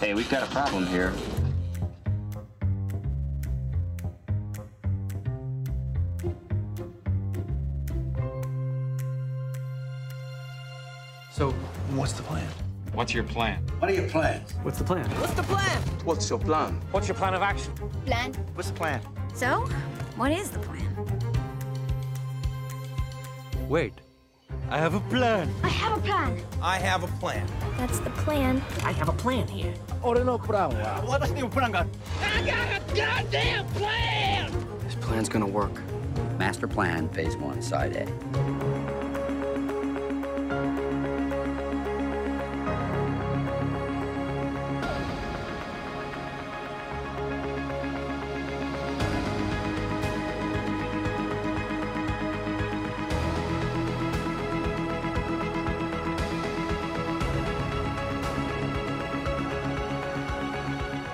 Hey, we've got a problem here. So, what's the plan? What's your plan? What are your plans? What's the plan? What's the plan? What's your plan? What's your plan of action? Plan. What's the plan? So, what is the plan? Wait, I have a plan. I have a plan. I have a plan. That's the plan. I have a plan here. This plan's gonna work. Master Plan, Phase 1, Side A.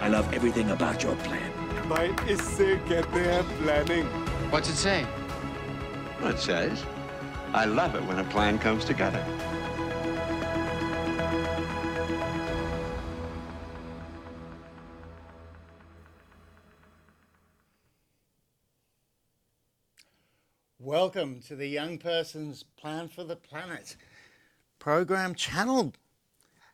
I love everything about your plan. भाई इससे कहते हैं planning. What's it say? It says, I love it when a plan comes together. Welcome to the Young Person's Plan for the Planet program channel.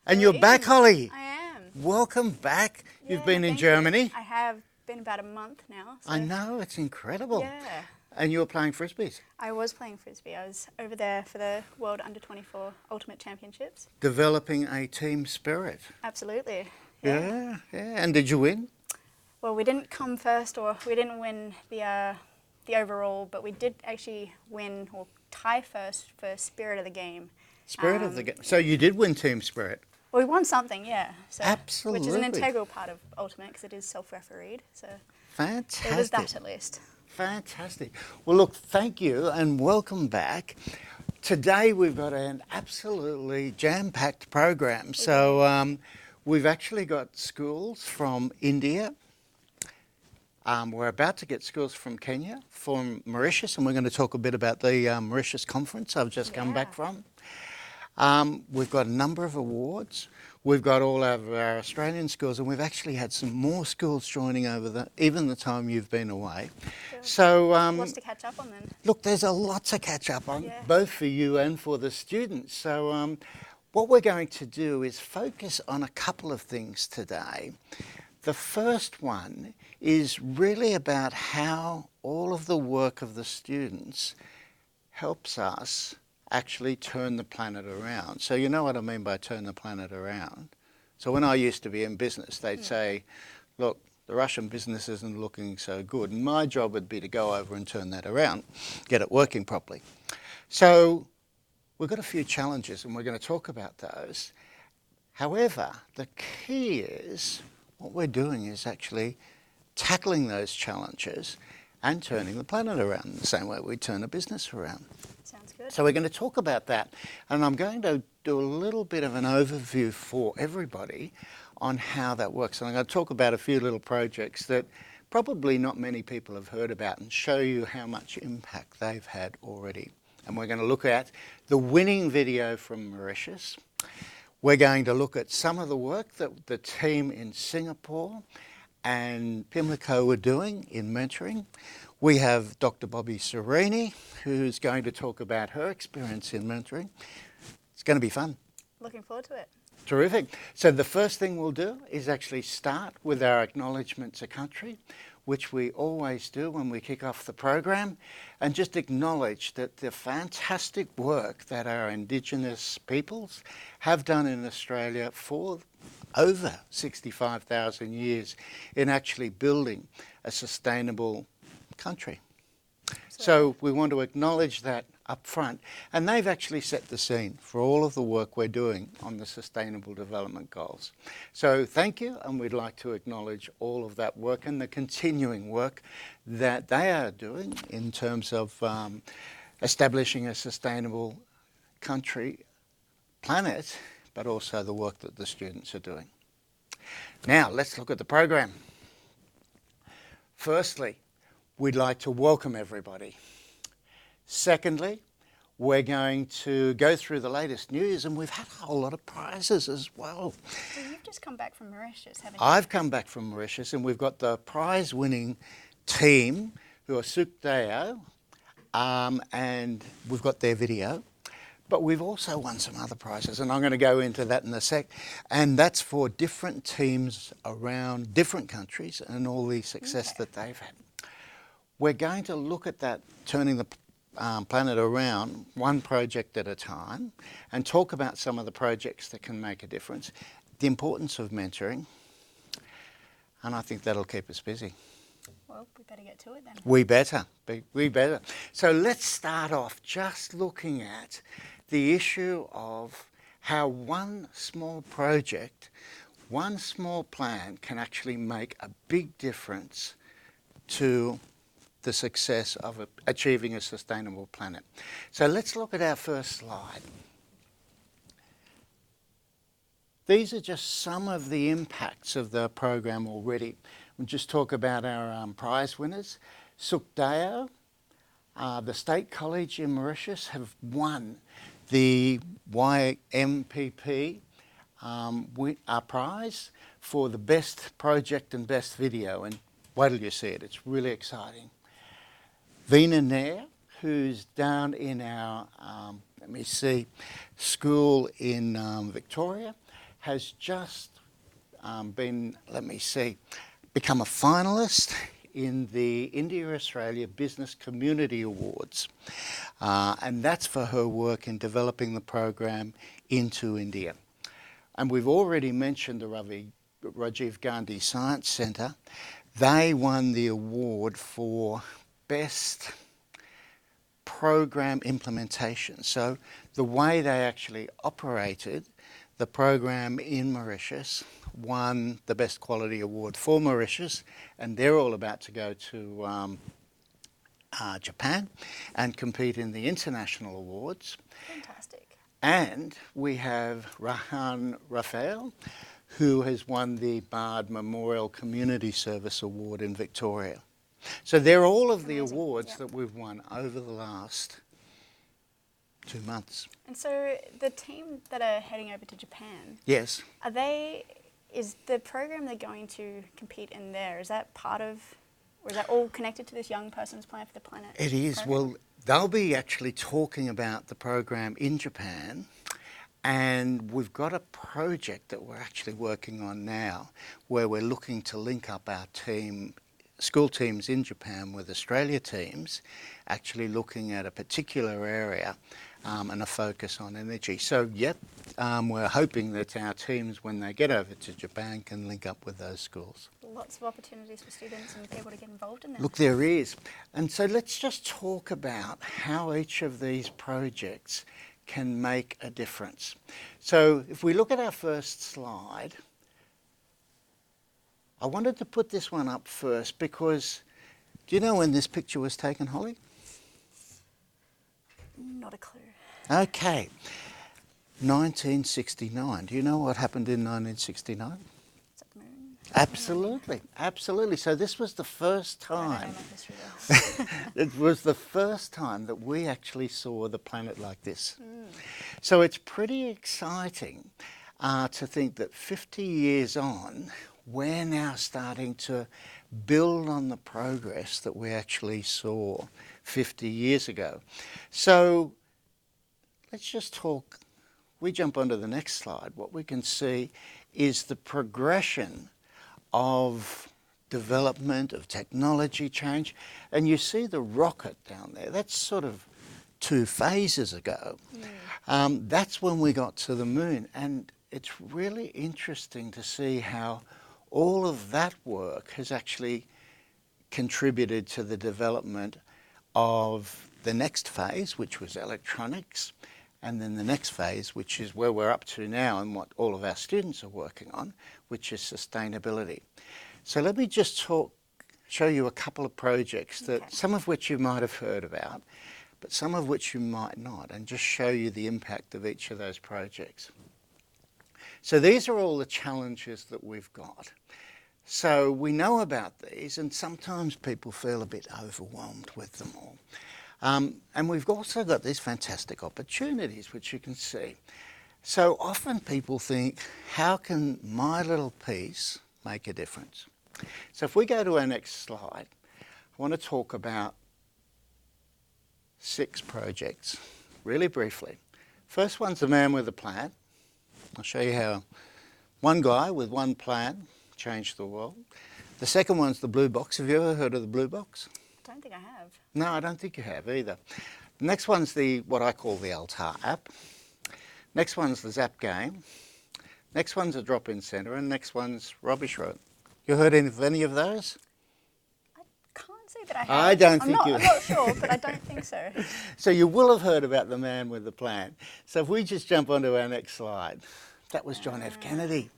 And you're back, Holly. I am. Welcome back. You've been in thank Germany. you. I have been about a month now. So I know, it's incredible. Yeah. And you were playing frisbees, I was playing frisbee. I was over there for the World Under 24 Ultimate Championships. developing a team spirit. Absolutely. Yeah. And did you win? Well, we didn't come first, or we didn't win the overall, but we did actually win or tie first for spirit of the game. Spirit of the game. So you did win team spirit. Well, we won something, yeah. So, Which is an Absolutely. integral part of Ultimate because it is self-refereed. So Fantastic. it was that at least. Fantastic. Well, look, thank you and welcome back. Today we've got an absolutely jam-packed program. So we've actually got schools from India. We're about to get schools from Kenya, from Mauritius, and we're going to talk a bit about the Mauritius conference I've just come back from. We've got a number of awards. We've got all of our Australian schools, and we've actually had some more schools joining over even the time you've been away. So, Lots to catch up on then. look, there's a lot to catch up on, Yeah. both for you and for the students. So, what we're going to do is focus on a couple of things today. The first one is really about how all of the work of the students helps us actually turn the planet around. So you know what I mean by turn the planet around. So when I used to be in business, they'd say, look, the Russian business isn't looking so good. And my job would be to go over and turn that around, get it working properly. So we've got a few challenges and we're going to talk about those. However, the key is what we're doing is actually tackling those challenges and turning the planet around in the same way we turn a business around. Sounds good. So we're going to talk about that, and I'm going to do a little bit of an overview for everybody on how that works. And I'm going to talk about a few little projects that probably not many people have heard about and show you how much impact they've had already. And we're going to look at the winning video from Mauritius. We're going to look at some of the work that the team in Singapore and Pimlico were doing in mentoring. We have Dr. Bobby Serini, who's going to talk about her experience in mentoring. It's going to be fun. Looking forward to it. Terrific. So the first thing we'll do is actually start with our acknowledgement to country, which we always do when we kick off the program, and just acknowledge that the fantastic work that our Indigenous peoples have done in Australia for over 65,000 years in actually building a sustainable country. So we want to acknowledge that up front, and they've actually set the scene for all of the work we're doing on the Sustainable Development Goals. So thank you, and we'd like to acknowledge all of that work and the continuing work that they are doing in terms of establishing a sustainable country, planet, but also the work that the students are doing. Now, let's look at the program. Firstly, we'd like to welcome everybody. Secondly, We're going to go through the latest news, and we've had a whole lot of prizes as well. Well, you've just come back from Mauritius, haven't you? I've come back from Mauritius, and we've got the prize-winning team who are Suk Deo, and we've got their video. But we've also won some other prizes, and I'm going to go into that in a sec. And that's for different teams around different countries and all the success that they've had. We're going to look at that, turning the planet around one project at a time, and talk about some of the projects that can make a difference, the importance of mentoring, and I think that'll keep us busy. Well, we better get to it then. We better. We better. So let's start off just looking at the issue of how one small project, one small plan can actually make a big difference to the success of achieving a sustainable planet. So let's look at our first slide. These are just some of the impacts of the program already. We'll just talk about our prize winners. Suk Deo, the State College in Mauritius, have won the YMPP prize for the best project and best video. And wait till you see it, it's really exciting. Vina Nair, who's down in our, school in Victoria, has just become a finalist in the India-Australia Business Community Awards. And that's for her work in developing the program into India. And we've already mentioned the Rajiv Gandhi Science Centre. They won the award for Best Program Implementation. So the way they actually operated the program in Mauritius won the Best Quality Award for Mauritius, and they're all about to go to Japan and compete in the international awards. Fantastic. And we have Rahan Raphael, who has won the Bard Memorial Community Service Award in Victoria. So they're all of the awards that we've won over the last 2 months. And so the team that are heading over to Japan, Yes. is the program they're going to compete in there, is that part of, or is that all connected to this young person's plan for the planet? It is. program? Well, they'll be actually talking about the program in Japan, and we've got a project that we're actually working on now where we're looking to link up our school teams in Japan with Australia teams, actually looking at a particular area and a focus on energy. So, we're hoping that our teams, when they get over to Japan, can link up with those schools. Lots of opportunities for students and people to get involved in that. Look, there is. And so let's just talk about how each of these projects can make a difference. So if we look at our first slide, I wanted to put this one up first because, do you know when this picture was taken, Holly? Not a clue. Okay, 1969. Do you know what happened in 1969? Is that the moon? Absolutely, absolutely. So this was the first I don't know time. my history though. It was the first time that we actually saw the planet like this. So it's pretty exciting to think that 50 years on, we're now starting to build on the progress that we actually saw 50 years ago. So let's just talk, we jump onto the next slide. What we can see is the progression of development, of technology change. And you see the rocket down there. That's sort of 2 phases ago. That's when we got to the moon. And it's really interesting to see how all of that work has actually contributed to the development of the next phase, which was electronics, and then the next phase, which is where we're up to now and what all of our students are working on, which is sustainability. So let me just show you a couple of projects that some of which you might have heard about, but some of which you might not, and just show you the impact of each of those projects. So these are all the challenges that we've got. So we know about these, and sometimes people feel a bit overwhelmed with them all. And we've also got these fantastic opportunities, which you can see. So often people think, how can my little piece make a difference? So if we go to our next slide, I want to talk about 6 projects, really briefly. First one's the man with a plan. I'll show you how one guy with one plan changed the world. The second one's the Blue Box. Have you ever heard of the Blue Box? I don't think I have. No, I don't think you have either. The next one's what I call the Altar app. Next one's the Zap game. Next one's a drop-in centre, and next one's Rubbish Road. You heard of any of those? I can't say that I have. I don't think I'm you- not sure, but I don't think so. So you will have heard about the man with the plan. So if we just jump onto our next slide, that was John F. Kennedy.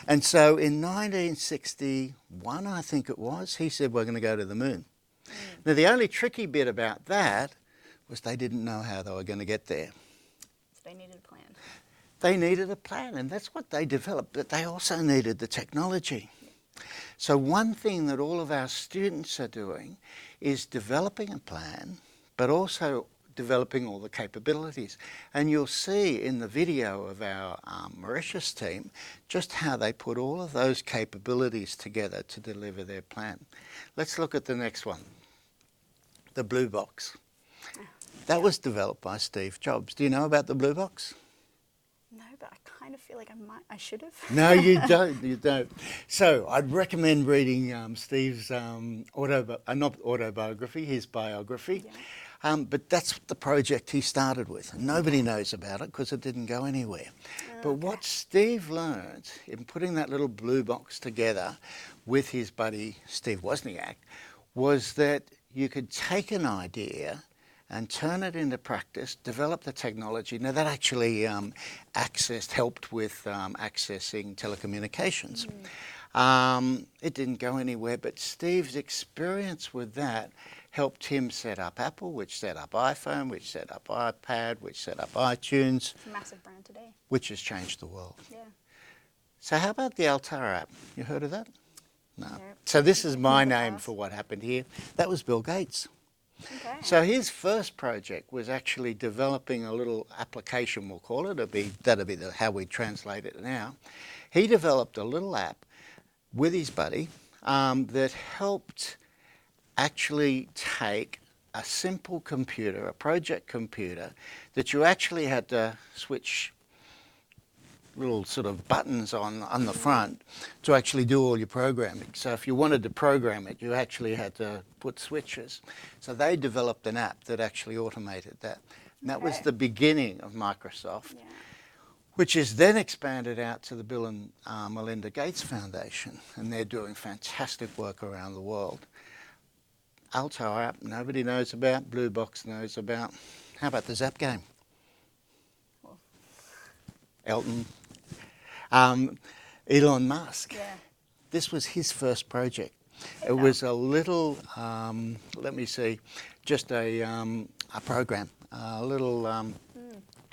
And so in 1961, I think it was, he said, we're going to go to the moon. Now, the only tricky bit about that was they didn't know how they were going to get there. So they needed a plan. They needed a plan, and that's what they developed, but they also needed the technology. So one thing that all of our students are doing is developing a plan, but also developing all the capabilities. And you'll see in the video of our Mauritius team just how they put all of those capabilities together to deliver their plan. Let's look at the next one, the Blue Box. That was developed by Steve Jobs. Do you know about the Blue Box? No, but I kind of feel like I should have. No, you don't. You don't. So I'd recommend reading Steve's not autobiography, his biography. Yeah. But that's the project he started with. Nobody knows about it because it didn't go anywhere. But what Steve learned in putting that little Blue Box together with his buddy Steve Wozniak was that you could take an idea and turn it into practice, develop the technology. Now that actually helped with accessing telecommunications. It didn't go anywhere, but Steve's experience with that helped him set up Apple, which set up iPhone, which set up iPad, which set up iTunes, It's a massive brand today. which has changed the world. Yeah. So how about the Altar app? You heard of that? No. Nope. So this is my Never name asked. for what happened here. That was Bill Gates. Okay. So his first project was actually developing a little application, we'll call it. That'll be how we translate it now. He developed a little app with his buddy that helped actually take a simple computer, a project computer, that you actually had to switch little sort of buttons on the front to actually do all your programming. So if you wanted to program it, you actually had to put switches. So they developed an app that actually automated that. And that was Okay. the beginning of Microsoft, Yeah. which is then expanded out to the Bill and Melinda Gates Foundation. And they're doing fantastic work around the world. Altar app, nobody knows about. Blue Box knows about. How about the Zap game? Well. Elton. Elon Musk. Yeah. This was his first project. It was a little, let me see, just a program, a little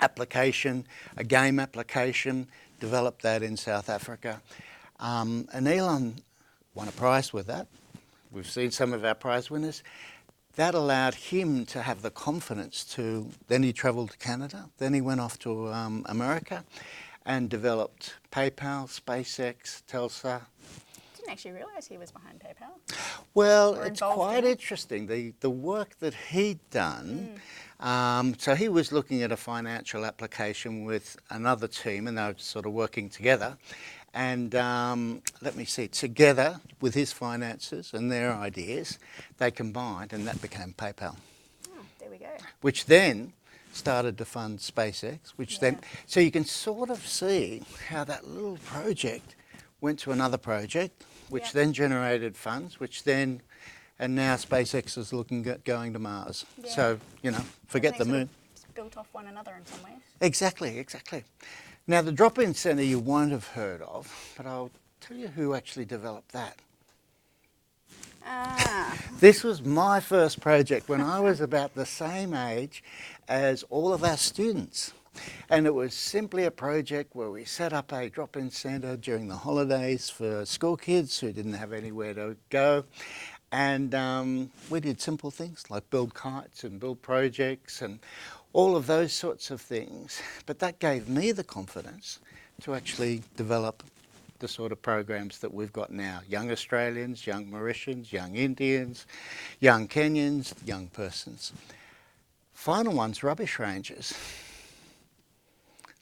application, a game application, developed that in South Africa. And Elon won a prize with that. We've seen some of our prize winners. That allowed him to have the confidence to, then he travelled to Canada, then he went off to America and developed PayPal, SpaceX, Telsa. Didn't actually realise he was behind PayPal. Well, Or it's involved quite in it. interesting, the work that he'd done. So he was looking at a financial application with another team, and they were sort of working together. And let me see, together with his finances and their ideas, they combined, and that became PayPal, Oh, there we go. which then started to fund SpaceX, which then, so you can sort of see how that little project went to another project, which Yeah. then generated funds, which then, and now SpaceX is looking at going to Mars. Yeah. So, forget the Everything moon. sort of built off one another in some ways. Exactly, exactly. Now, the drop-in centre you won't have heard of, but I'll tell you who actually developed that. Ah. This was my first project when I was about the same age as all of our students. And it was simply a project where we set up a drop-in centre during the holidays for school kids who didn't have anywhere to go. And we did simple things like build kites and build projects and all of those sorts of things. But that gave me the confidence to actually develop the sort of programs that we've got now. Young Australians, young Mauritians, young Indians, young Kenyans, young persons. Final one's rubbish rangers.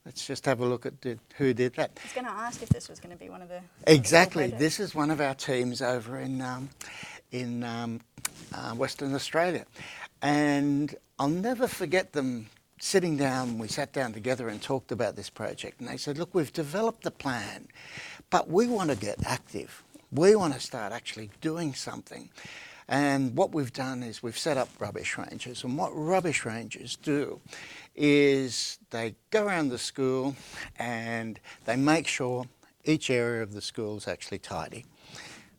Let's just have a look at who did that. I was going to ask if this was going to be one of the... Exactly. This is one of our teams over in Western Australia. And I'll never forget them sitting down. We sat down together and talked about this project. And they said, look, we've developed the plan, but we want to get active. We want to start actually doing something. And what we've done is we've set up rubbish rangers. And what rubbish rangers do is they go around the school and they make sure each area of the school is actually tidy.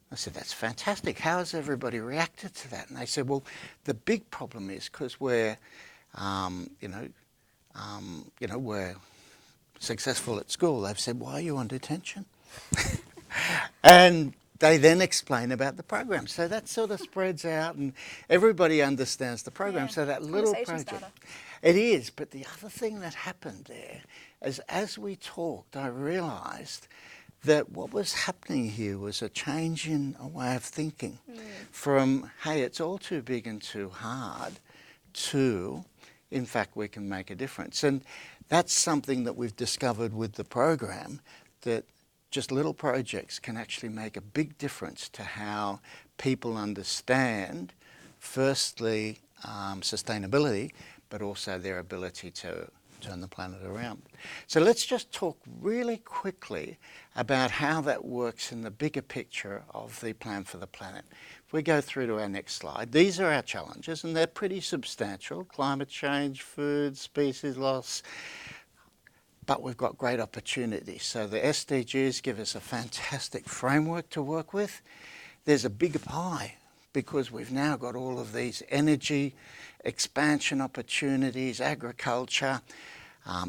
I said, that's fantastic. How has everybody reacted to that? And they said, well, the big problem is because we're, we're successful at school. They've said, why are you on detention? And they then explain about the program. So that sort of spreads out and everybody understands the program. Yeah, so that little project. starter. It is, but the other thing that happened there is as we talked, I realised that what was happening here was a change in a way of thinking from, hey, it's all too big and too hard, to, in fact, we can make a difference. And that's something that we've discovered with the program, that just little projects can actually make a big difference to how people understand, firstly, sustainability, but also their ability to turn the planet around. So let's just talk really quickly about how that works in the bigger picture of the Plan for the Planet. If we go through to our next slide, these are our challenges and they're pretty substantial: climate change, food, species loss, but we've got great opportunities. So the SDGs give us a fantastic framework to work with. There's a bigger pie because we've now got all of these energy expansion opportunities, agriculture,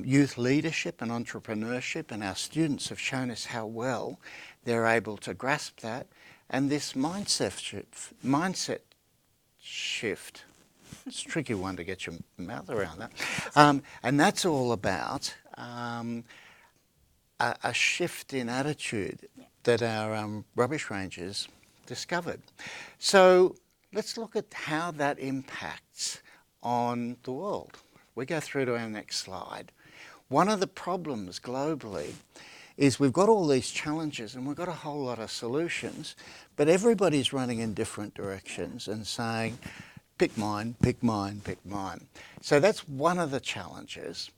youth leadership and entrepreneurship, and our students have shown us how well they're able to grasp that. And this mindset shift, it's a tricky one to get your mouth around that, and that's all about a shift in attitude that our rubbish rangers discovered. So let's look at how that impacts on the world. We go through to our next slide. One of the problems globally is we've got all these challenges and we've got a whole lot of solutions, but everybody's running in different directions and saying, pick mine, pick mine, pick mine. So that's one of the challenges.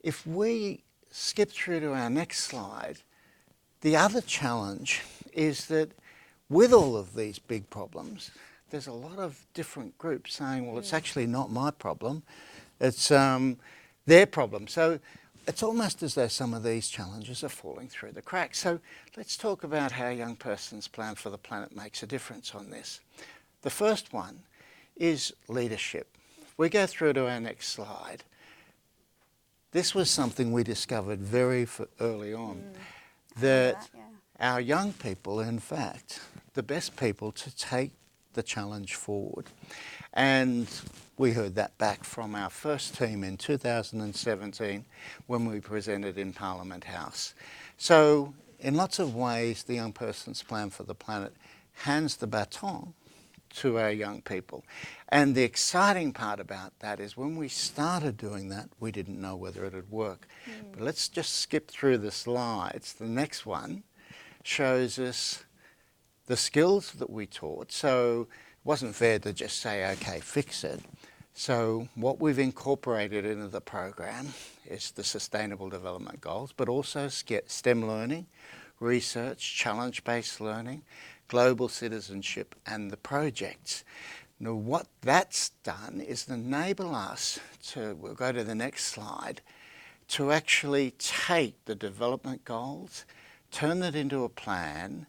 If we skip through to our next slide, the other challenge is that with all of these big problems, there's a lot of different groups saying, well, it's actually not my problem, it's their problem. So it's almost as though some of these challenges are falling through the cracks. So let's talk about how Young Person's Plan for the Planet makes a difference on this. The first one is leadership. If we go through to our next slide, this was something we discovered very early on, that our young people, in fact, the best people to take the challenge forward. And we heard that back from our first team in 2017 when we presented in Parliament House. So in lots of ways, the Young Person's Plan for the Planet hands the baton to our young people. And the exciting part about that is when we started doing that, we didn't know whether it would work. But let's just skip through the slides. The next one shows us the skills that we taught. So it wasn't fair to just say, okay, fix it. So what we've incorporated into the program is the Sustainable Development Goals, but also STEM learning, research, challenge-based learning, global citizenship, and the projects. Now what that's done is enable us to, we'll go to the next slide, to actually take the development goals, turn it into a plan,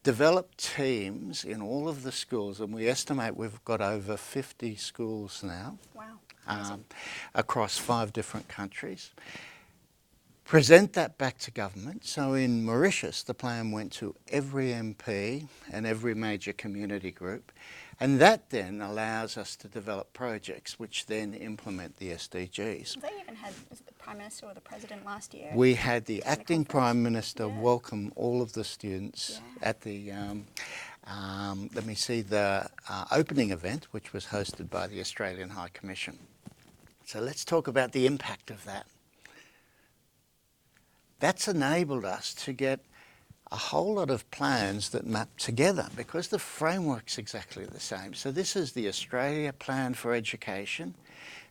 develop teams in all of the schools, and we estimate we've got over 50 schools now. Wow. Across 5 different countries. present that back to government. So in Mauritius, the plan went to every MP and every major community group, and that then allows us to develop projects which then implement the SDGs. They even had, was it the Prime Minister or the President last year? We had the acting conference. Prime Minister Yeah. welcome all of the students Yeah. at the, the opening event, which was hosted by the Australian High Commission. So let's talk about the impact of that. That's enabled us to get a whole lot of plans that map together because the framework's exactly the same. So this is the Australia Plan for Education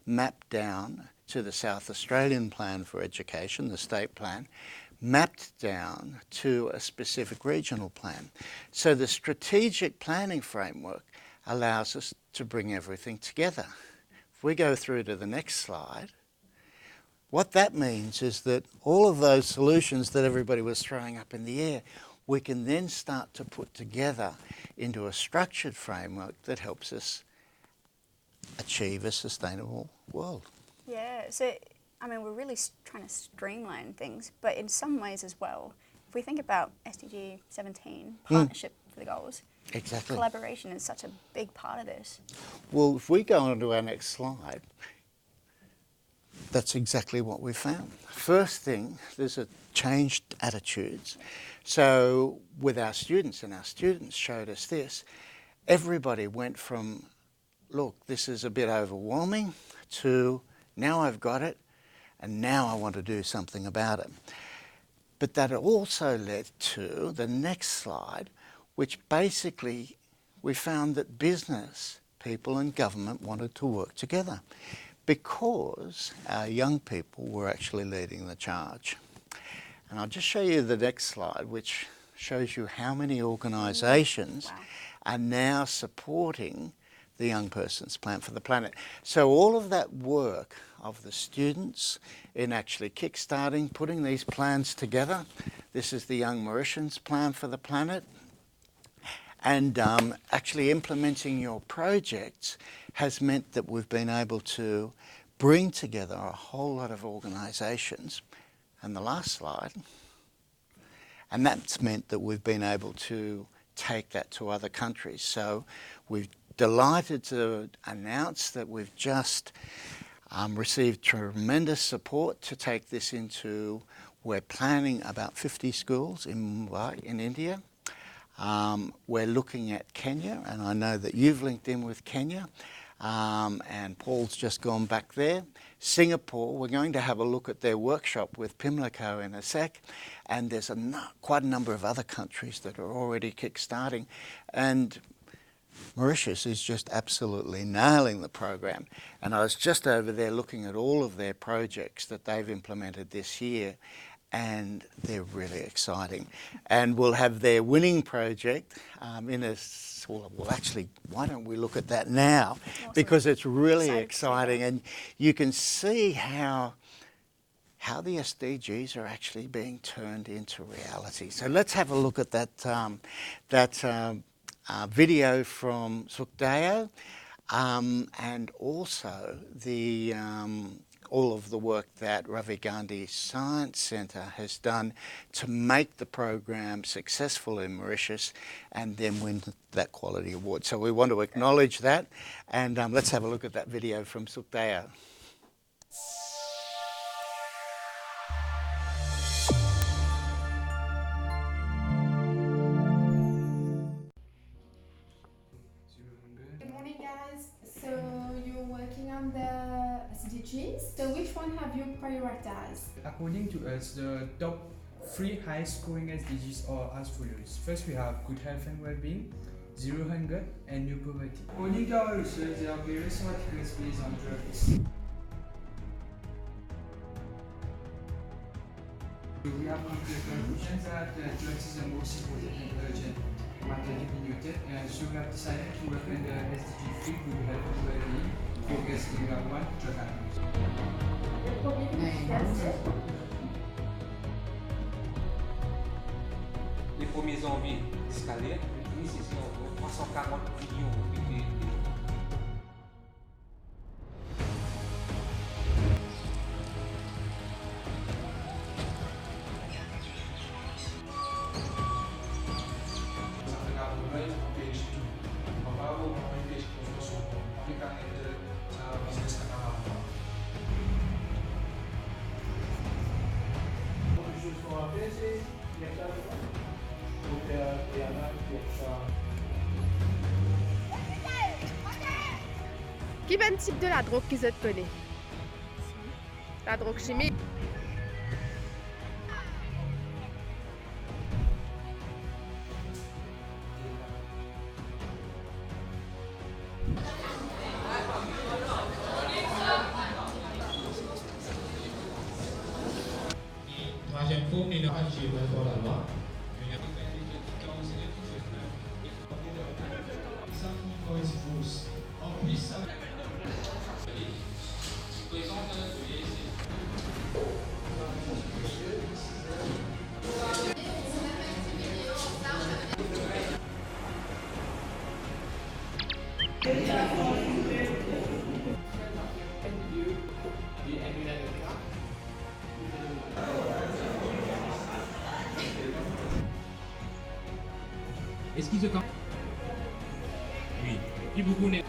mapped down to the South Australian Plan for Education, the state plan, mapped down to a specific regional plan. So the strategic planning framework allows us to bring everything together. If we go through to the next slide, what that means is that all of those solutions that everybody was throwing up in the air, we can then start to put together into a structured framework that helps us achieve a sustainable world. Yeah, so I mean, we're really trying to streamline things, but in some ways as well, if we think about SDG 17, partnership for the goals, Exactly. collaboration is such a big part of this. Well, if we go on to our next slide, that's exactly what we found. First thing, there's a changed attitudes. So with our students, and our students showed us this, everybody went from, look, this is a bit overwhelming, to now I've got it, and now I want to do something about it. But that also led to the next slide, which basically we found that business people and government wanted to work together because our young people were actually leading the charge. And I'll just show you the next slide, which shows you how many organisations are now supporting the Young Person's Plan for the Planet. So all of that work of the students in actually kickstarting, putting these plans together, this is the Young Mauritians Plan for the Planet, and actually implementing your projects has meant that we've been able to bring together a whole lot of organisations. And the last slide, and that's meant that we've been able to take that to other countries. So we're delighted to announce that we've just received tremendous support to take this into, we're planning about 50 schools in Mumbai in India. We're looking at Kenya, and I know that you've linked in with Kenya, and Paul's just gone back there. Singapore, we're going to have a look at their workshop with Pimlico in a sec, and there's quite a number of other countries that are already kick-starting, and Mauritius is just absolutely nailing the program. And I was just over there looking at all of their projects that they've implemented this year, and they're really exciting. And we'll have their winning project well, actually, why don't we look at that now? Awesome. Because it's really So exciting, and you can see how the SDGs are actually being turned into reality. So let's have a look at that video from Sukhdev, and also the all of the work that Ravi Gandhi Science Centre has done to make the program successful in Mauritius and then win that quality award. So we want to acknowledge that, and let's have a look at that video from Sukhdev. Good morning, guys. So you're working on the SDGs. So which one have you prioritized? According to us, the top 3 high scoring SDGs are as follows. First, we have good health and well-being, zero hunger, and no poverty. According to our research, there are various articles based on drugs. We have come to the conclusion that drugs is the most important and urgent matter to be noted, so we have decided to work on the SDG 3 good health and well-being, focusing on one drug abuse. Les premiers envies escalaires, les c'est environ 340 millions de Quel est le type de la drogue que vous connaissez? La drogue chimique. Est-ce qu'ils se campent? Oui. Et beaucoup n'est.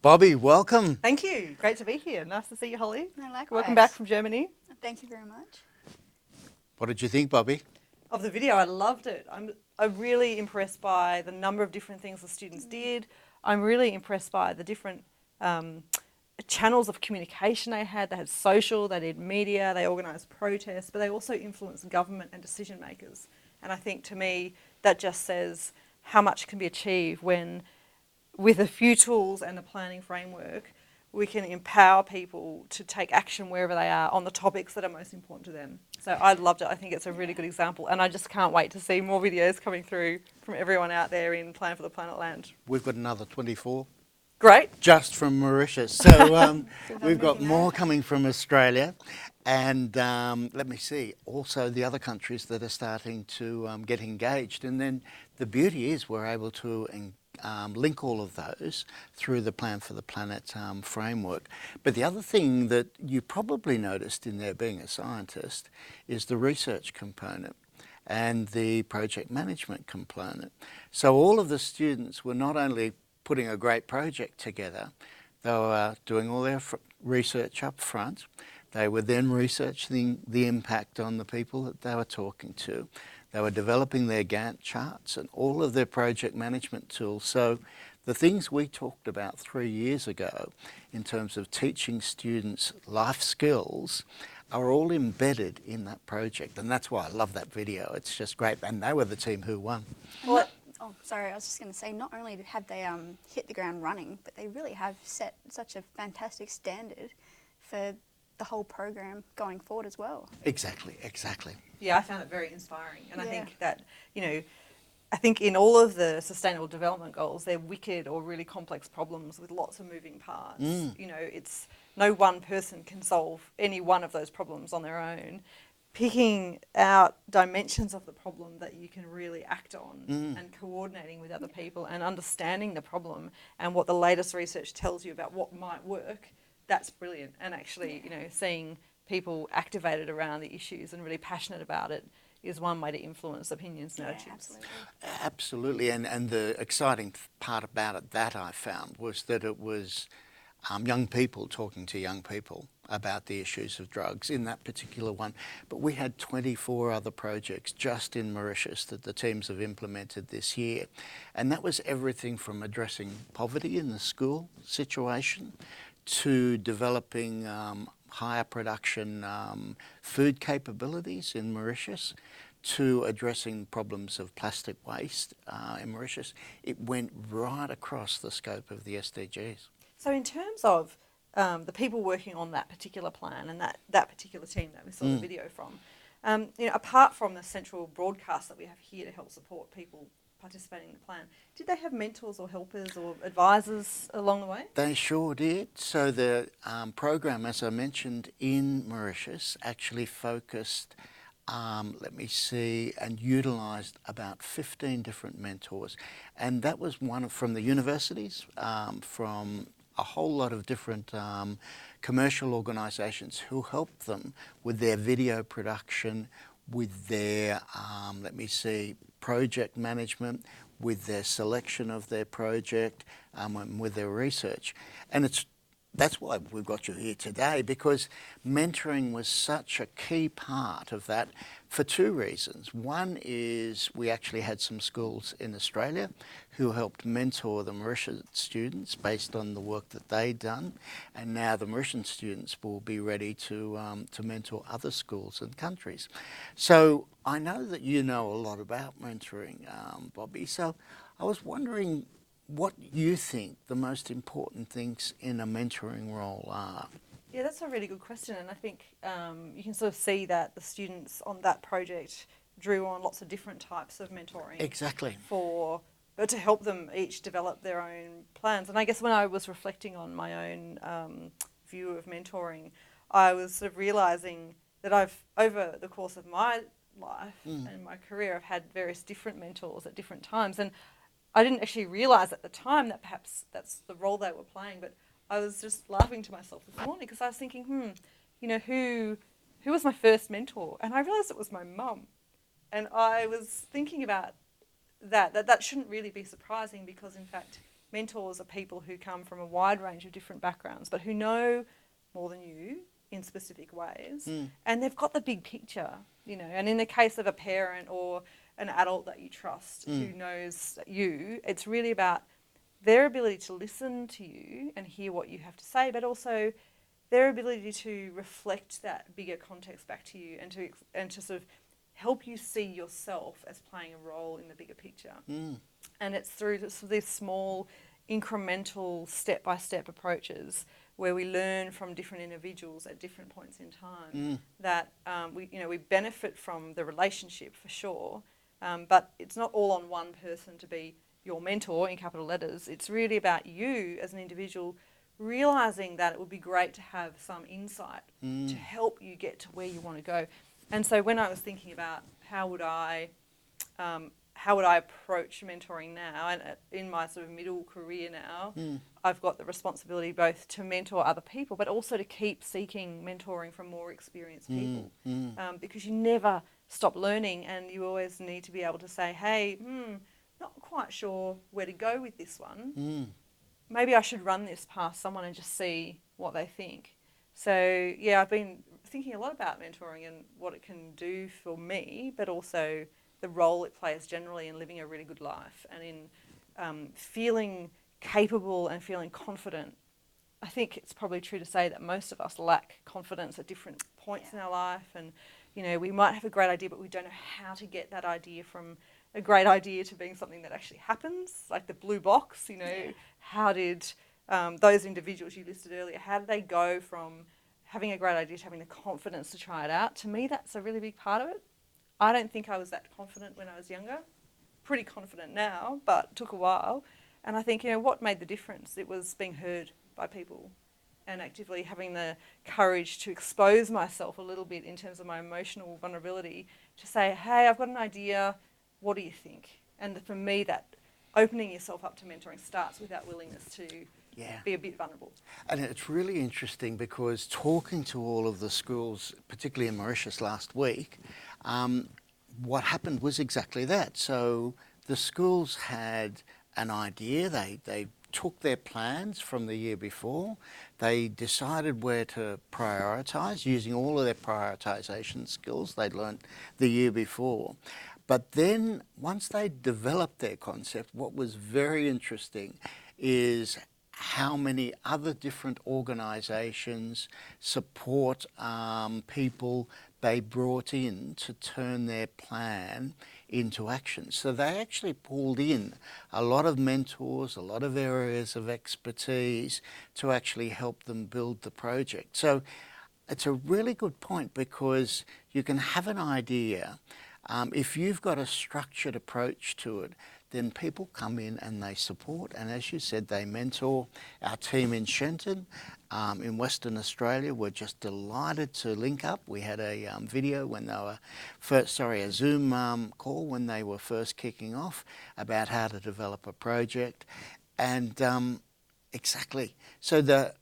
Bobby, welcome. Thank you. Great to be here. Nice to see you, Holly. No, likewise. Welcome back from Germany. Thank you very much. What did you think, Bobby? Of the video, I loved it. I'm really impressed by the number of different things the students did. I'm really impressed by the different channels of communication they had. They had social, they did media, they organised protests, but they also influenced government and decision makers. And I think to me, that just says how much can be achieved when, with a few tools and a planning framework, we can empower people to take action wherever they are on the topics that are most important to them. So I loved it. I think it's a really good example, and I just can't wait to see more videos coming through from everyone out there in Plan for the Planet Land. We've got another 24. Great. Just from Mauritius. So we've got more coming from Australia. And let me see, also the other countries that are starting to get engaged. And then the beauty is we're able to link all of those through the Plan for the Planet framework. But the other thing that you probably noticed in there being a scientist is the research component and the project management component. So all of the students were not only putting a great project together, they were doing all their research up front. They were then researching the impact on the people that they were talking to. They were developing their Gantt charts and all of their project management tools. So the things we talked about 3 years ago in terms of teaching students life skills are all embedded in that project. And that's why I love that video. It's just great. And they were the team who won. Well, oh, sorry, I was just going to say, not only have they hit the ground running, but they really have set such a fantastic standard for the whole program going forward as well. Exactly, exactly. Yeah, I found it very inspiring. And I think that, you know, I think in all of the Sustainable Development Goals, they're wicked or really complex problems with lots of moving parts. You know, it's no one person can solve any one of those problems on their own. Picking out dimensions of the problem that you can really act on and coordinating with other people and understanding the problem and what the latest research tells you about what might work, that's brilliant. And actually, you know, seeing people activated around the issues and really passionate about it is one way to influence opinions and Yeah, attitudes. absolutely. Absolutely, and the exciting part about it that I found was that it was young people talking to young people about the issues of drugs in that particular one. But we had 24 other projects just in Mauritius that the teams have implemented this year. And that was everything from addressing poverty in the school situation to developing higher production food capabilities in Mauritius, to addressing problems of plastic waste in Mauritius. It went right across the scope of the SDGs. So in terms of the people working on that particular plan and that particular team that we saw the video from, apart from the central broadcast that we have here to help support people participating in the plan, did they have mentors or helpers or advisors along the way? They sure did. So the program, as I mentioned, in Mauritius actually focused, and utilised about 15 different mentors. And that was one from the universities, from a whole lot of different commercial organisations who helped them with their video production, with their, project management, with their selection of their project, and with their research. And that's why we've got you here today, because mentoring was such a key part of that for two reasons. One is we actually had some schools in Australia who helped mentor the Mauritian students based on the work that they'd done, and now the Mauritian students will be ready to mentor other schools and countries. So I know that you know a lot about mentoring, Bobby, so I was wondering what you think the most important things in a mentoring role are. Yeah, that's a really good question, and I think you can sort of see that the students on that project drew on lots of different types of mentoring. Exactly. But to help them each develop their own plans. And I guess when I was reflecting on my own view of mentoring, I was sort of realising that I've, over the course of my life and my career, I've had various different mentors at different times, and I didn't actually realise at the time that perhaps that's the role they were playing, but I was just laughing to myself this morning because I was thinking, who was my first mentor? And I realised it was my mum. And I was thinking about that shouldn't really be surprising, because in fact mentors are people who come from a wide range of different backgrounds but who know more than you in specific ways, and they've got the big picture, and in the case of a parent or an adult that you trust who knows you, it's really about their ability to listen to you and hear what you have to say, but also their ability to reflect that bigger context back to you and to sort of help you see yourself as playing a role in the bigger picture. And it's through these small, incremental, step-by-step approaches where we learn from different individuals at different points in time that we benefit from the relationship for sure, but it's not all on one person to be your mentor in capital letters. It's really about you as an individual realising that it would be great to have some insight to help you get to where you want to go. And so when I was thinking about how would I approach mentoring now, and in my sort of middle career now, I've got the responsibility both to mentor other people, but also to keep seeking mentoring from more experienced people, because you never stop learning, and you always need to be able to say, hey, not quite sure where to go with this one. Maybe I should run this past someone and just see what they think. So yeah, I've been thinking a lot about mentoring and what it can do for me, but also the role it plays generally in living a really good life and in feeling capable and feeling confident. I think it's probably true to say that most of us lack confidence at different points in our life, and we might have a great idea, but we don't know how to get that idea from a great idea to being something that actually happens, like the blue box. How did those individuals you listed earlier, how did they go from having a great idea to having the confidence to try it out? To me, that's a really big part of it. I don't think I was that confident when I was younger. Pretty confident now, but it took a while. And I think, what made the difference? It was being heard by people and actively having the courage to expose myself a little bit in terms of my emotional vulnerability, to say, hey, I've got an idea, what do you think? And for me, that opening yourself up to mentoring starts with that willingness to be a bit vulnerable. And it's really interesting because talking to all of the schools, particularly in Mauritius last week, what happened was exactly that. So the schools had an idea. They took their plans from the year before. They decided where to prioritise using all of their prioritisation skills they'd learnt the year before. But then once they developed their concept, what was very interesting is how many other different organisations, support people they brought in to turn their plan into action. So they actually pulled in a lot of mentors, a lot of areas of expertise to actually help them build the project. So it's a really good point, because you can have an idea. If you've got a structured approach to it, then people come in and they support, and as you said, they mentor. Our team in Shenton, in Western Australia, were just delighted to link up. We had a video when they were a Zoom call when they were first kicking off about how to develop a project, and exactly. So the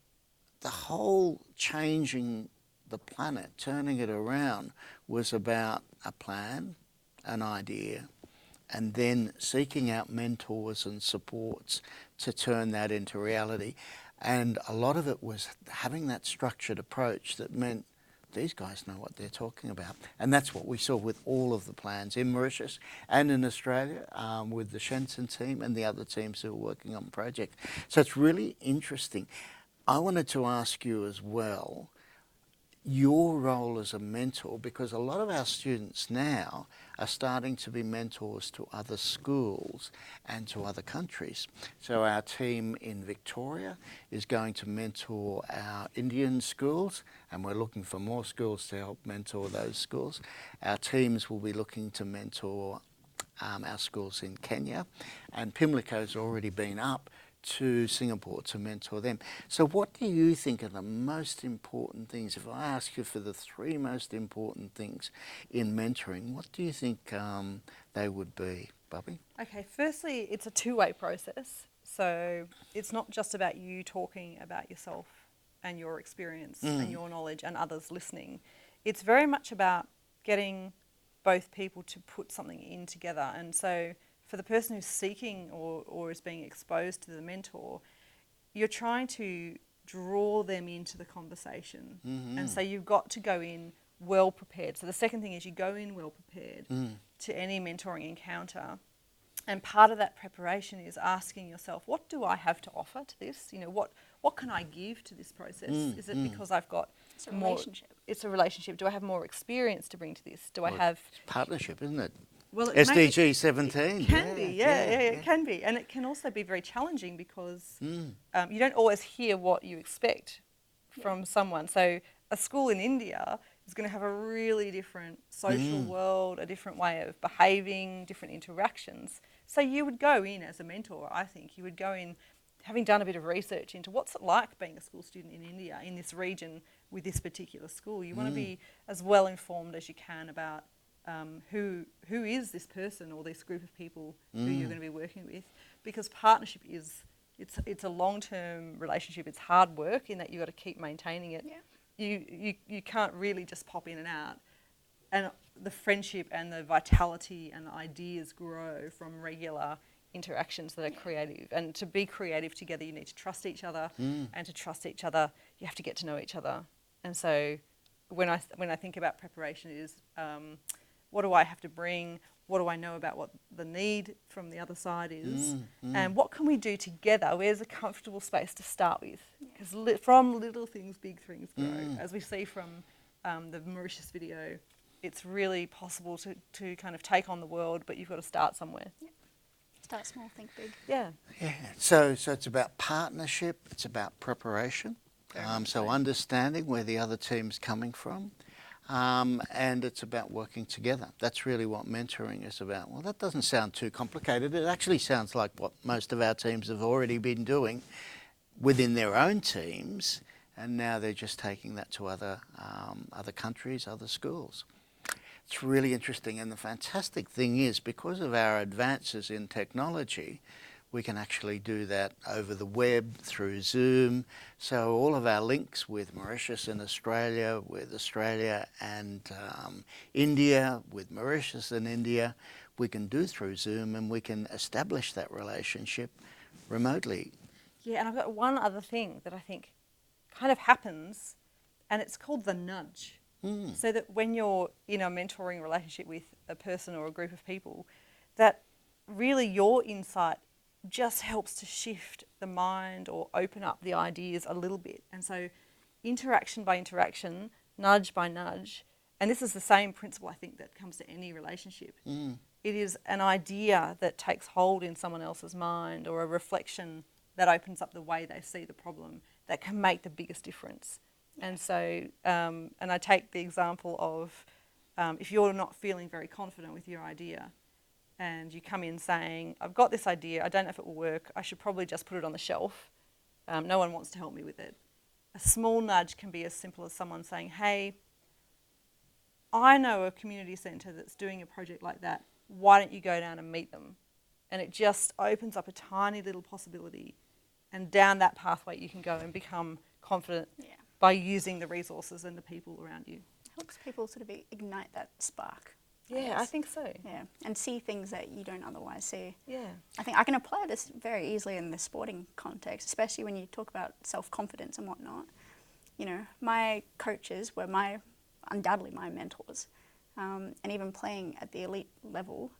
whole changing the planet, turning it around, was about a plan, an idea, and then seeking out mentors and supports to turn that into reality. And a lot of it was having that structured approach that meant these guys know what they're talking about. And that's what we saw with all of the plans in Mauritius and in Australia, with the Shenton team and the other teams who are working on the project. So it's really interesting. I wanted to ask you as well, your role as a mentor, because a lot of our students now are starting to be mentors to other schools and to other countries. So our team in Victoria is going to mentor our Indian schools, and we're looking for more schools to help mentor those schools. Our teams will be looking to mentor our schools in Kenya, and Pimlico's already been up to Singapore to mentor them. So what do you think are the most important things? If I ask you for the 3 most important things in mentoring, what do you think they would be, Bobby? Okay, firstly, it's a two-way process. So it's not just about you talking about yourself and your experience and your knowledge and others listening. It's very much about getting both people to put something in together. And so for the person who's seeking or is being exposed to the mentor, you're trying to draw them into the conversation. And so you've got to go in well prepared. So the second thing is you go in well prepared to any mentoring encounter. And part of that preparation is asking yourself, what do I have to offer to this? You know, what can I give to this process? Is it because I've got It's a relationship. It's a relationship. Do I have more experience to bring to this? Do I have... It's partnership, isn't it? Well, SDG 17. It can be, it can be. And it can also be very challenging because you don't always hear what you expect from someone. So a school in India is going to have a really different social world, a different way of behaving, different interactions. So you would go in as a mentor, I think. You would go in having done a bit of research into what's it like being a school student in India, in this region, with this particular school. You want to be as well informed as you can about who is this person or this group of people who you're going to be working with, because partnership it's a long-term relationship. It's hard work in that you've got to keep maintaining it. You can't really just pop in and out, and the friendship and the vitality and the ideas grow from regular interactions that are creative. And to be creative together, you need to trust each other, and to trust each other you have to get to know each other. And so when I think about preparation, it is what do I have to bring? What do I know about what the need from the other side is? And what can we do together? Where's a comfortable space to start with? Because from little things, big things grow. As we see from the Mauritius video, it's really possible to kind of take on the world, but you've got to start somewhere. Yeah. Start small, think big. Yeah. So it's about partnership, it's about preparation, so understanding where the other team's coming from, and it's about working together. That's really what mentoring is about. Well, that doesn't sound too complicated. It actually sounds like what most of our teams have already been doing within their own teams, and now they're just taking that to other countries, other schools. It's really interesting, and the fantastic thing is, because of our advances in technology, We can actually do that over the web, through Zoom. So all of our links with Mauritius and Australia, with Australia and India, with Mauritius and India, we can do through Zoom, and we can establish that relationship remotely. Yeah, and I've got one other thing that I think kind of happens, and it's called the nudge. So that when you're in a mentoring relationship with a person or a group of people, that really your insight just helps to shift the mind or open up the ideas a little bit. And so interaction by interaction, nudge by nudge, and this is the same principle I think that comes to any relationship. It is an idea that takes hold in someone else's mind, or a reflection that opens up the way they see the problem, that can make the biggest difference. And so, and I take the example of if you're not feeling very confident with your idea, and you come in saying, I've got this idea, I don't know if it will work, I should probably just put it on the shelf, no one wants to help me with it. A small nudge can be as simple as someone saying, hey, I know a community centre that's doing a project like that, why don't you go down and meet them? And it just opens up a tiny little possibility, and down that pathway you can go and become confident by using the resources and the people around you. It helps people sort of ignite that spark. Yeah, I think so. Yeah, and see things that you don't otherwise see. Yeah. I think I can apply this very easily in the sporting context, especially when you talk about self-confidence and whatnot. You know, my coaches were undoubtedly my mentors, and even playing at the elite level,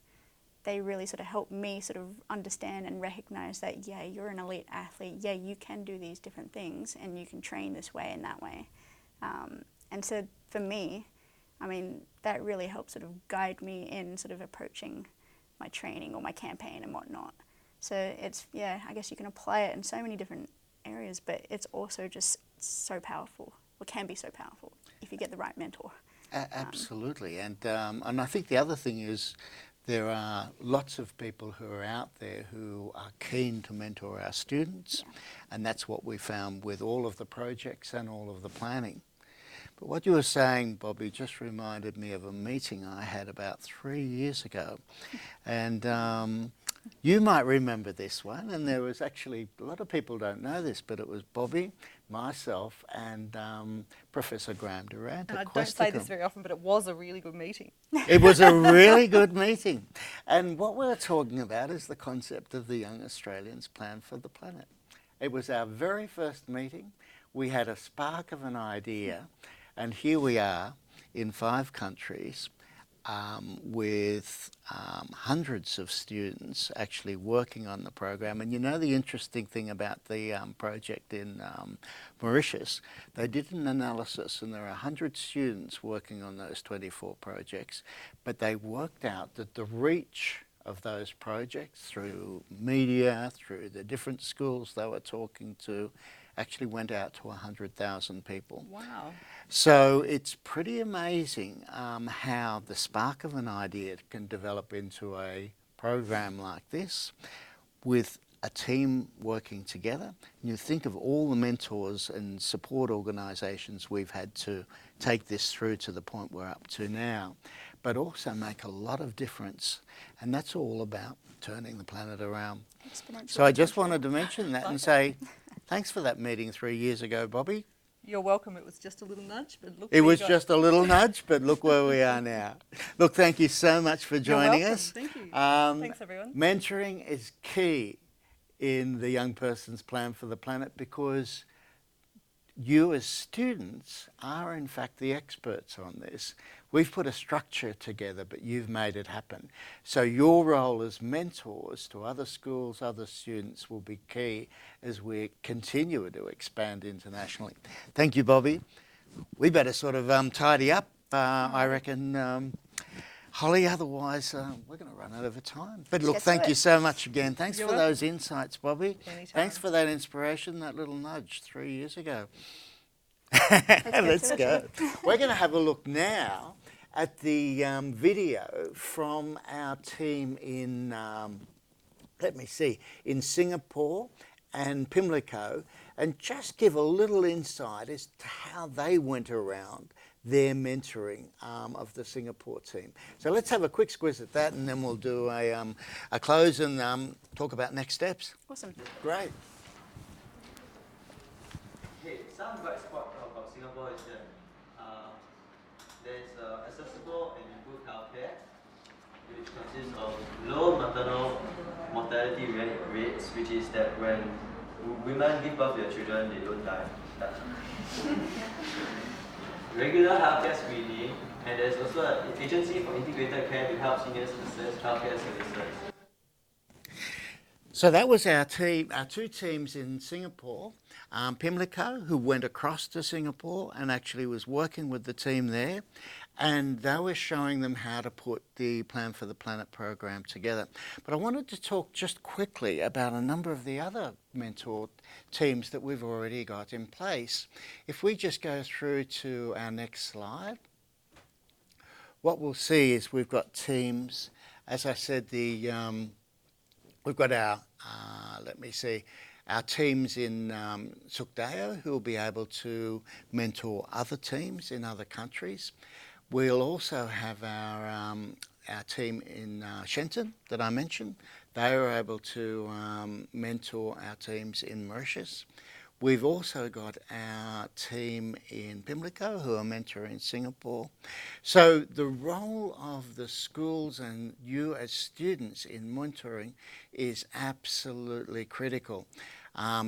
they really sort of helped me sort of understand and recognize that, yeah, you're an elite athlete, yeah, you can do these different things, and you can train this way and that way. And so for me, I mean, that really helped sort of guide me in sort of approaching my training or my campaign and whatnot. So it's, yeah, I guess you can apply it in so many different areas, but it's also just so powerful, or can be so powerful, if you get the right mentor. Absolutely, and I think the other thing is there are lots of people who are out there who are keen to mentor our students, and that's what we found with all of the projects and all of the planning. But what you were saying, Bobby, just reminded me of a meeting I had about 3 years ago, and you might remember this one, and there was actually, a lot of people don't know this, but it was Bobby, myself, and Professor Graham Durant. And I don't say this very often, but it was a really good meeting. It was a really good meeting. And what we're talking about is the concept of the Young Australians Plan for the Planet. It was our very first meeting. We had a spark of an idea, and here we are in 5 countries, with hundreds of students actually working on the program. And you know the interesting thing about the project in Mauritius, they did an analysis, and there are 100 students working on those 24 projects, but they worked out that the reach of those projects through media, through the different schools they were talking to, actually went out to 100,000 people. Wow. So it's pretty amazing how the spark of an idea can develop into a program like this with a team working together. And you think of all the mentors and support organisations we've had to take this through to the point we're up to now, but also make a lot of difference. And that's all about turning the planet around. So I just wanted to mention that and say, thanks for that meeting 3 years ago, Bobby. You're welcome. It was just a little nudge, but look. It was just a little nudge, but look where we are now. Look, thank you so much for joining us. Thank you. Thanks, everyone. Mentoring is key in the Young Person's Plan for the Planet, because you as students are in fact the experts on this. We've put a structure together, but you've made it happen. So your role as mentors to other schools, other students will be key as we continue to expand internationally. Thank you, Bobby. We better sort of tidy up, I reckon, Holly, otherwise we're going to run out of time. But look, thank you so much again. Thanks for those insights, Bobby. Anytime. Thanks for that inspiration, that little nudge 3 years ago. Let's go. We're going to have a look now at the video from our team in, let me see, in Singapore and Pimlico, and just give a little insight as to how they went around their mentoring of the Singapore team. So let's have a quick squiz at that, and then we'll do a close and talk about next steps. Awesome. Great. Hey, some bright spot about Singapore is that there's accessible and good healthcare, which consists of low maternal mortality rates, which is that when women give birth to their children, they don't die. Regular healthcare screening, and there's also an agency for integrated care to help seniors access healthcare services. So that was our team, our two teams in Singapore. Pimlico, who went across to Singapore and actually was working with the team there, and they were showing them how to put the Plan for the Planet program together. But I wanted to talk just quickly about a number of the other mentor teams that we've already got in place. If we just go through to our next slide, what we'll see is we've got teams. As I said, we've got our, our teams in Suk Deo who will be able to mentor other teams in other countries. We'll also have our team in Shenton that I mentioned. They are able to mentor our teams in Mauritius. We've also got our team in Pimlico who are mentoring Singapore. So the role of the schools and you as students in mentoring is absolutely critical.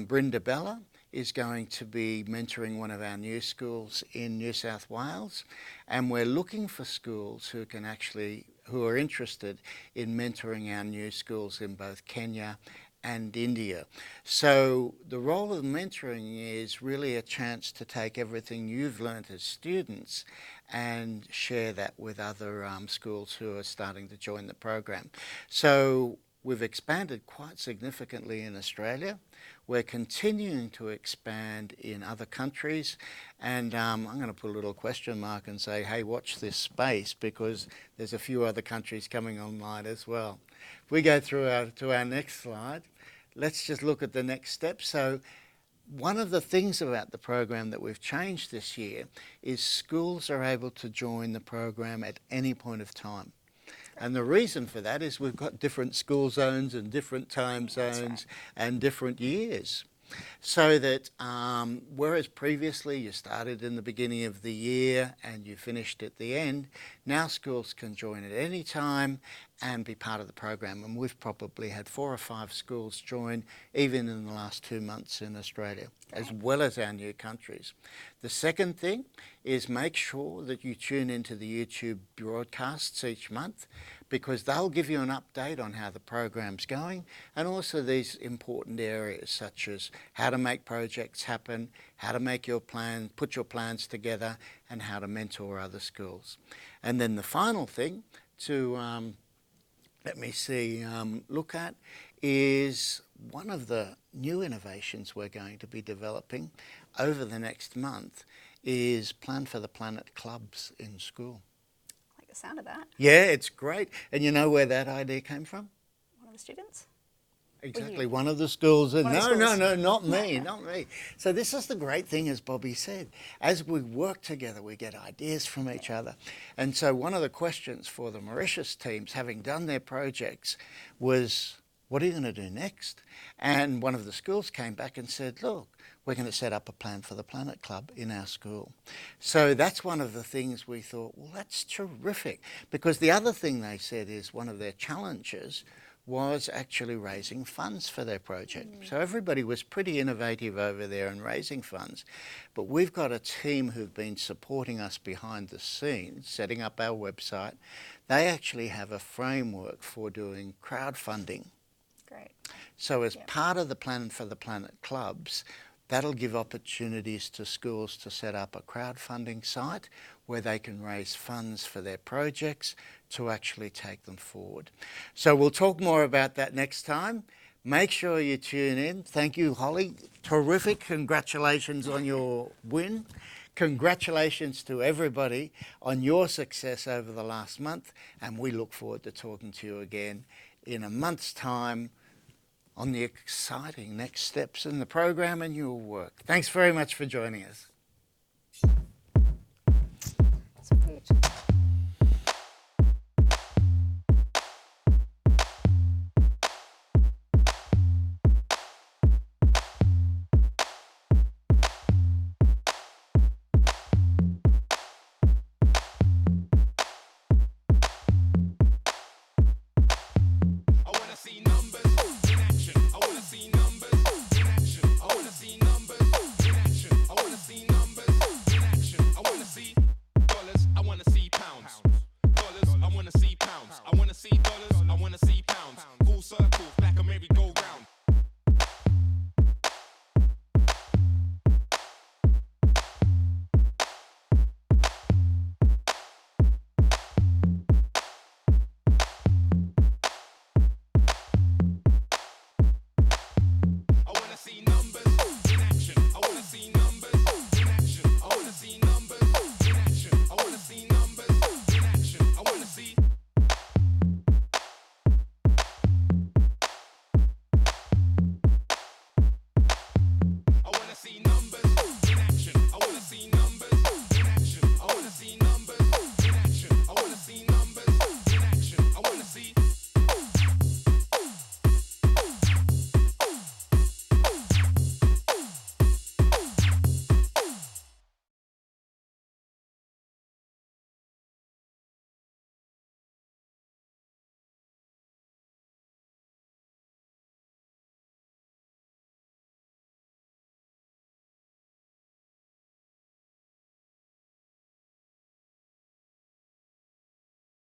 Brenda Bella is going to be mentoring one of our new schools in New South Wales, and we're looking for schools who are interested in mentoring our new schools in both Kenya and India. So the role of mentoring is really a chance to take everything you've learned as students and share that with other schools who are starting to join the program. So we've expanded quite significantly in Australia. We're continuing to expand in other countries, and I'm going to put a little question mark and say, hey, watch this space, because there's a few other countries coming online as well. If we go through to our next slide, let's just look at the next step. So one of the things about the program that we've changed this year is schools are able to join the program at any point of time. And the reason for that is we've got different school zones and different time zones and different years. So that whereas previously you started in the beginning of the year and you finished at the end, now schools can join at any time and be part of the program. And we've probably had 4 or 5 schools join even in the last 2 months in Australia, as well as our new countries. The second thing is make sure that you tune into the YouTube broadcasts each month, because they'll give you an update on how the program's going, and also these important areas such as how to make projects happen, how to make your plan, put your plans together, and how to mentor other schools. And then the final thing to look at is one of the new innovations we're going to be developing over the next month is Plan for the Planet clubs in school. I like the sound of that. Yeah, it's great. And you know where that idea came from? One of the students? Exactly, one of the schools. No, not me, not me. So this is the great thing, as Bobby said. As we work together, we get ideas from each other. And so one of the questions for the Mauritius teams, having done their projects, was, what are you going to do next? And one of the schools came back and said, look, we're going to set up a Plan for the Planet club in our school. So that's one of the things we thought, well, that's terrific. Because the other thing they said is one of their challenges was actually raising funds for their project. So everybody was pretty innovative over there in raising funds. But we've got a team who've been supporting us behind the scenes, setting up our website. They actually have a framework for doing crowdfunding. Great. So as part of the Plan for the Planet clubs, that'll give opportunities to schools to set up a crowdfunding site where they can raise funds for their projects to actually take them forward. So we'll talk more about that next time. Make sure you tune in. Thank you, Holly. Terrific. Congratulations on your win. Congratulations to everybody on your success over the last month. And we look forward to talking to you again in a month's time on the exciting next steps in the program and your work. Thanks very much for joining us. Cute.